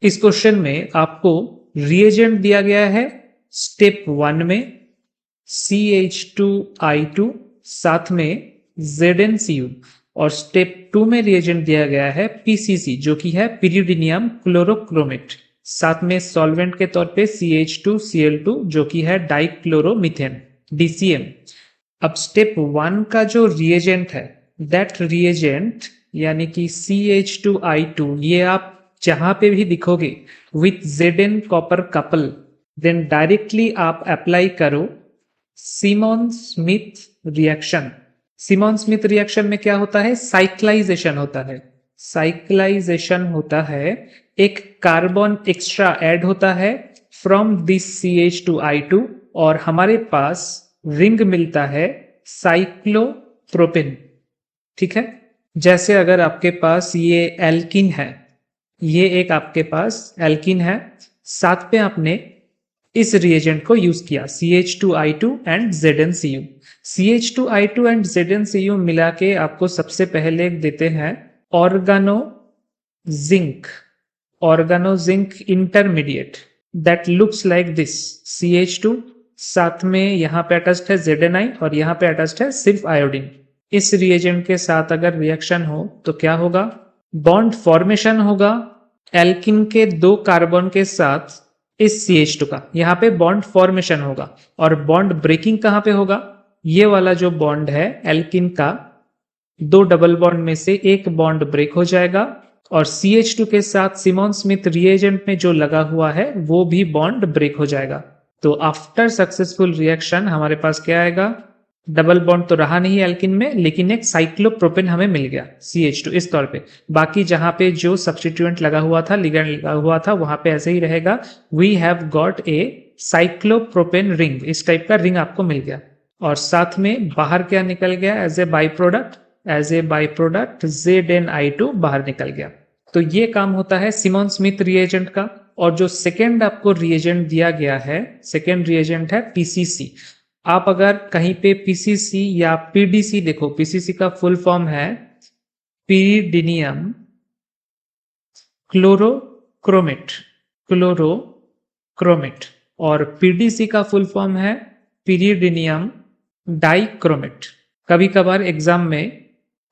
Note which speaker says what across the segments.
Speaker 1: इस क्वेश्चन में आपको रिएजेंट दिया गया है स्टेप 1 में CH2I2 साथ में ZnCu और स्टेप 2 में रिएजेंट दिया गया है PCC जो कि है पिरिडीनियम क्लोरोक्रोमेट, साथ में सॉल्वेंट के तौर पे CH2Cl2 जो कि है डाइक्लोरोमीथेन DCM। अब स्टेप 1 का जो रिएजेंट है दैट रिएजेंट यानी कि CH2I2 ये आप जहां पे भी दिखोगे with Zn copper couple then directly आप अप्लाई करो Simmons Smith reaction. Simmons Smith reaction में क्या होता है? साइक्लाइजेशन होता है। साइक्लाइजेशन होता है, एक कार्बन एक्स्ट्रा ऐड होता है फ्रॉम दिस CH2I2 और हमारे पास रिंग मिलता है साइक्लोप्रोपेन। ठीक है, जैसे अगर आपके पास ये एल्किन है, ये एक आपके पास एल्किन है, साथ पे आपने इस रिएजेंट को यूज किया CH2I2 and ZnCu। CH2I2 and ZnCu मिला के आपको सबसे पहले देते हैं organo zinc intermediate that looks like this CH2, साथ में यहाँ पे अटैच्ड है Zni और यहाँ पे अटैच्ड है सिर्फ आयोडीन। इस रिएजेंट के साथ अगर रिएक्शन हो तो क्या होगा? बॉन्ड फॉर्मेशन होगा एल्किन के 2 कार्बन के साथ इस CH2 का, यहाँ पे बॉन्ड फॉर्मेशन होगा। और बॉन्ड ब्रेकिंग कहाँ पे होगा? ये वाला जो बॉन्ड है एल्किन का, 2 डबल बॉन्ड में से एक बॉन्ड ब्रेक हो जाएगा और CH2 के साथ सिमोन स्मिथ रिएजेंट में जो लगा हुआ है वो भी बॉन्ड ब्रेक हो जाएगा। तो आफ्टर सक्सेसफुल रिएक्शन हमारे पास क्या आएगा? डबल बॉन्ड तो रहा नहीं एल्किन में, लेकिन एक साइक्लोप्रोपेन हमें मिल गया CH2 इस तौर पे। बाकी जहां पे जो सब्स्टिट्यूएंट लगा हुआ था, लिगेंड लगा हुआ था, वहां पे ऐसे ही रहेगा। We have got a cyclopropane ring, इस टाइप का रिंग आपको मिल गया। और साथ में बाहर क्या निकल गया as a by product ZnI2 बाहर निकल गया। तो ये काम होता है सिमोन स्मिथ रिएजेंट का। और जो सेकेंड आपको रिएजेंट दिया गया है, सेकेंड रिएजेंट है PCC। आप अगर कहीं पे PCC या PDC देखो, PCC का फुल फॉर्म है पिरिडीनियम क्लोरोक्रोमेट और PDC का फुल फॉर्म है पिरिडीनियम डाइक्रोमेट। कभी कभार एग्जाम में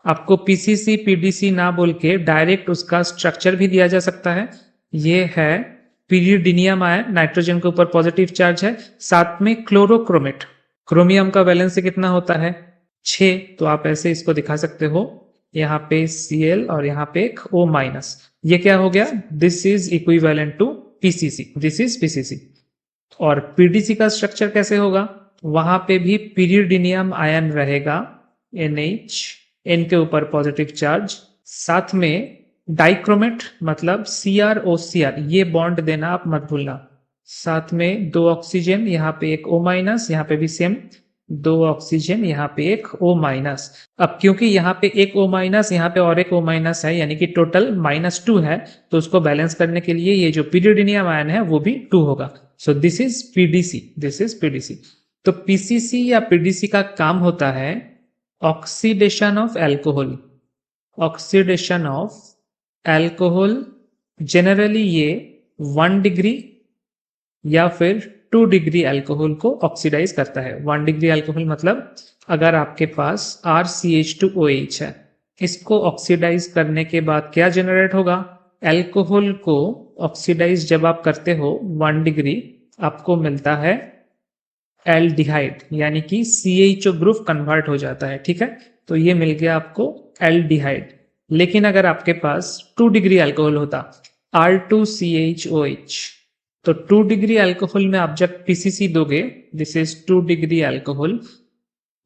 Speaker 1: आपको PCC PDC ना बोल के डायरेक्ट उसका स्ट्रक्चर भी दिया जा सकता है। ये है पिरिडीनियम आयन, नाइट्रोजन के ऊपर पॉजिटिव चार्ज है, साथ में क्लोरोक्रोमेट, क्रोमियम का वैलेंस कितना होता है? 6। तो आप ऐसे इसको दिखा सकते हो, यहाँ पे Cl और यहाँ पे एक O-। ये क्या हो गया? This is equivalent to PCC, this is PCC। और PDC का स्ट्रक्चर कैसे होगा? वहां पे भी पिरिडीनियम आयन रहेगा NH, N के ऊपर पॉजिटिव चार्ज, साथ में डाइक्रोमेट मतलब CrOCr, ये बॉन्ड देना आप मत भूलना, साथ में 2 ऑक्सीजन, यहाँ पे एक O-, यहाँ पे भी सेम 2 ऑक्सीजन, यहाँ पे एक O-। अब क्योंकि यहाँ पे एक O-, यहाँ पे और एक O- है, यानी कि टोटल -2 है, तो उसको बैलेंस करने के लिए ये जो पिरिडीनियम आयन है वो भी 2 होगा। सो दिस इज PDC। तो PCC या PDC का काम होता है ऑक्सीडेशन ऑफ एल्कोहल। जनरली ये 1 डिग्री या फिर 2 डिग्री अल्कोहल को ऑक्सीडाइज करता है। 1 डिग्री अल्कोहल मतलब अगर आपके पास RCH2OH है, इसको ऑक्सीडाइज करने के बाद क्या जनरेट होगा? अल्कोहल को ऑक्सीडाइज जब आप करते हो 1 डिग्री, आपको मिलता है एल्डिहाइड, यानी कि CHO ग्रुप कन्वर्ट हो जाता है। ठीक है, तो ये मिल गया आपको एल्डिहाइड। लेकिन अगर आपके पास 2 डिग्री अल्कोहल होता R2CHOH, तो 2 डिग्री अल्कोहल में आप जब PCC दोगे, दिस इज 2 डिग्री अल्कोहल,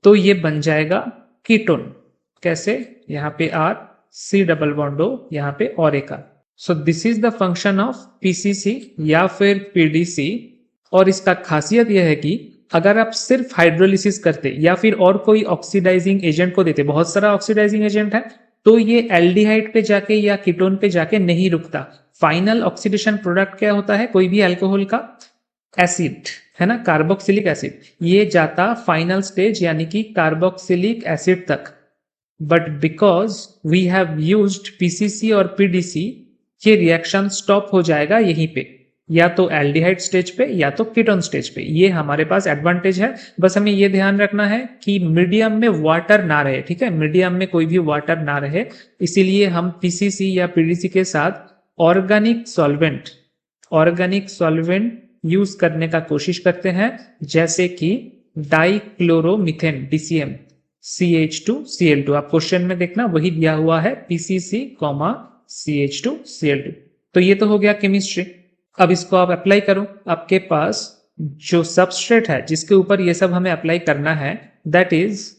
Speaker 1: तो ये बन जाएगा कीटोन। कैसे? यहाँ पे R, C double bond O, यहाँ पे और एक R। So this is the function of PCC या फिर PDC। और इसका खासियत यह है कि अगर आप सिर्फ हाइड्रोलिसिस करते या फिर और कोई ऑक्सीडाइजिंग एजेंट को देते, बहुत सारा ऑक्सीडाइजिंग एजेंट है, तो ये एल्डिहाइड पे जाके या कीटोन पे जाके नहीं रुकता। फाइनल ऑक्सीडेशन प्रोडक्ट क्या होता है कोई भी अल्कोहल का? एसिड, है ना, कार्बोक्सिलिक एसिड। ये जाता फाइनल स्टेज यानी कि कार्बोक्सिलिक एसिड तक। But because we have used PCC और PDC, ये रिएक्शन स्टॉप हो जाएगा यहीं पे, या तो एल्डिहाइड स्टेज पे या तो कीटोन स्टेज पे। ये हमारे पास एडवांटेज है। बस हमें ये ध्यान रखना है कि मीडियम में वाटर ना रहे, ठीक है, मीडियम में कोई भी वाटर ना रहे, इसीलिए हम पीसीसी या पीडीसी के साथ ऑर्गेनिक सॉल्वेंट यूज करने का कोशिश करते हैं, जैसे कि डाइक्लोरोमीथेन DCM CH2Cl2। आप क्वेश्चन में देखना वही दिया हुआ है, PCC, CH2Cl2। तो ये तो हो गया केमिस्ट्री। अब इसको आप अप्लाई करो। आपके पास जो सबस्ट्रेट है जिसके ऊपर ये सब हमें अप्लाई करना है, that is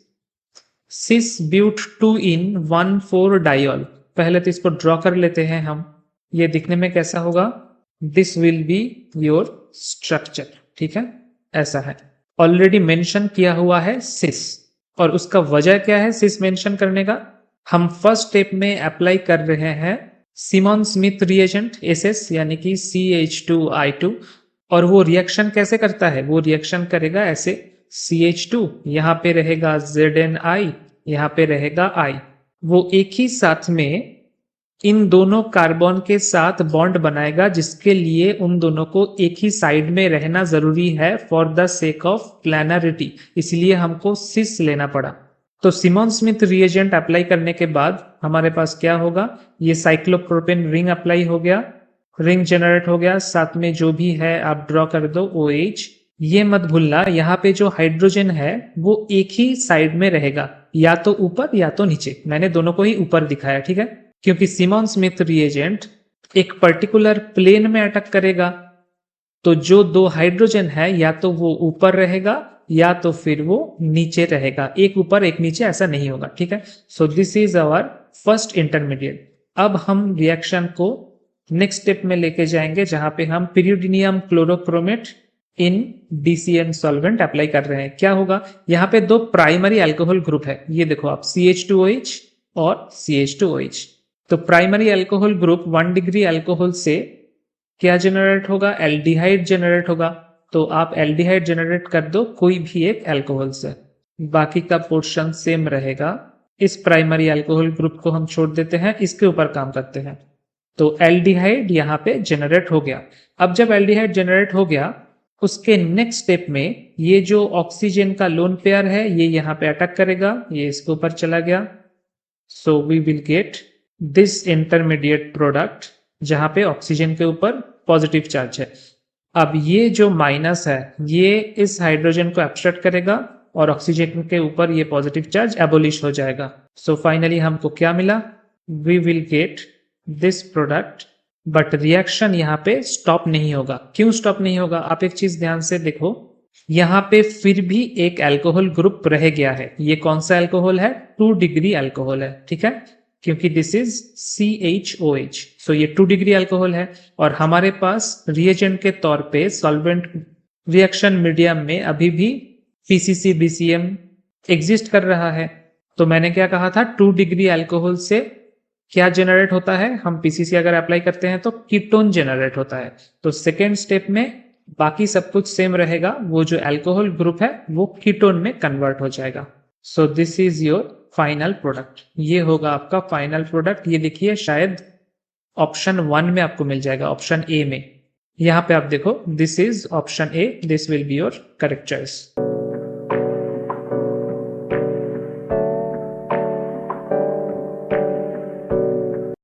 Speaker 1: cis but 2 in 1,4 diol. पहले तो इसको ड्रॉ कर लेते हैं हम। ये दिखने में कैसा होगा? This will be your structure, ठीक है, ऐसा है। ऑलरेडी मेंशन किया हुआ है सिस, और उसका वजह क्या है सिस मेंशन करने का? हम फर्स्ट स्टेप में अप्लाई कर रहे हैं सिमोन स्मिथ रिएजेंट SS यानी कि CH2I2, और वो रिएक्शन कैसे करता है? वो रिएक्शन करेगा ऐसे, CH2 यहाँ पे रहेगा ZnI, यहाँ पे रहेगा I। वो एक ही साथ में इन दोनों कार्बन के साथ बॉन्ड बनाएगा, जिसके लिए उन दोनों को एक ही साइड में रहना जरूरी है फॉर द सेक ऑफ प्लानरिटी, इसलिए हमको सिस लेना पड़ा। तो सिमोन स्मिथ रिएजेंट अप्लाई करने के बाद हमारे पास क्या होगा? ये साइक्लोप्रोपेन रिंग अप्लाई हो गया, रिंग जनरेट हो गया, साथ में जो भी है आप ड्रॉ कर दो OH। ये मत भूलना, यहाँ पे जो हाइड्रोजन है वो एक ही साइड में रहेगा, या तो ऊपर या तो नीचे। मैंने दोनों को ही ऊपर दिखाया, ठीक है, क्योंकि सिमोन स्मिथ रिएजेंट एक पर्टिकुलर प्लेन में अटैक करेगा। तो जो दो हाइड्रोजन है या तो वो ऊपर रहेगा या तो फिर वो नीचे रहेगा, एक ऊपर एक नीचे ऐसा नहीं होगा, ठीक है। So this is our first intermediate. अब हम रिएक्शन को नेक्स्ट स्टेप में लेके जाएंगे, जहां पे हम पिरियोडिनियम क्लोरोक्रोमेट इन DCN सॉल्वेंट अप्लाई कर रहे हैं। क्या होगा? यहाँ पे दो प्राइमरी अल्कोहल ग्रुप है, ये देखो आप, CH2OH और CH2OH। तो primary alcohol group 1 degree alcohol से क्या जनरेट होगा? एल्डिहाइड जनरेट होगा। तो आप एल्डिहाइड जनरेट कर दो कोई भी एक अल्कोहल से, बाकी का पोर्शन सेम रहेगा। इस प्राइमरी अल्कोहल ग्रुप को हम छोड़ देते हैं, इसके ऊपर काम करते हैं। तो एल्डिहाइड यहाँ पे जनरेट हो गया। अब जब एल्डिहाइड जनरेट हो गया, उसके नेक्स्ट स्टेप में ये जो ऑक्सीजन का लोन पेयर है ये यहाँ पे अटैक करेगा, ये इसके ऊपर चला गया। So we will get this intermediate product, जहां पे ऑक्सीजन के ऊपर पॉजिटिव चार्ज है। अब ये जो माइनस है ये इस हाइड्रोजन को एब्स्ट्रैक्ट करेगा और ऑक्सीजन के ऊपर ये पॉजिटिव चार्ज एबोलिश हो जाएगा। सो फाइनली हमको क्या मिला? We will get this product, but reaction यहाँ पे स्टॉप नहीं होगा। क्यों स्टॉप नहीं होगा? आप एक चीज ध्यान से देखो, यहाँ पे फिर भी एक अल्कोहल ग्रुप रह गया है। ये कौन सा अल्कोहल है? 2 डिग्री अल्कोहल है, ठीक है, क्योंकि दिस इज CHOH। सो ये 2 डिग्री अल्कोहल है, और हमारे पास रिएजेंट के तौर पे सॉल्वेंट रिएक्शन मीडियम में अभी भी PCC BCM एग्जिस्ट कर रहा है। तो मैंने क्या कहा था? 2 डिग्री अल्कोहल से क्या जनरेट होता है? हम PCC अगर अप्लाई करते हैं तो कीटोन जनरेट होता है। तो सेकेंड स्टेप में बाकी सब कुछ सेम रहेगा, वो जो अल्कोहल ग्रुप है वो कीटोन में कन्वर्ट हो जाएगा। सो this is your final product. ये होगा आपका फाइनल प्रोडक्ट। ये देखिए शायद ऑप्शन 1 में आपको मिल जाएगा, ऑप्शन A में। यहाँ पे आप देखो, this is option A, this will be your correct choice.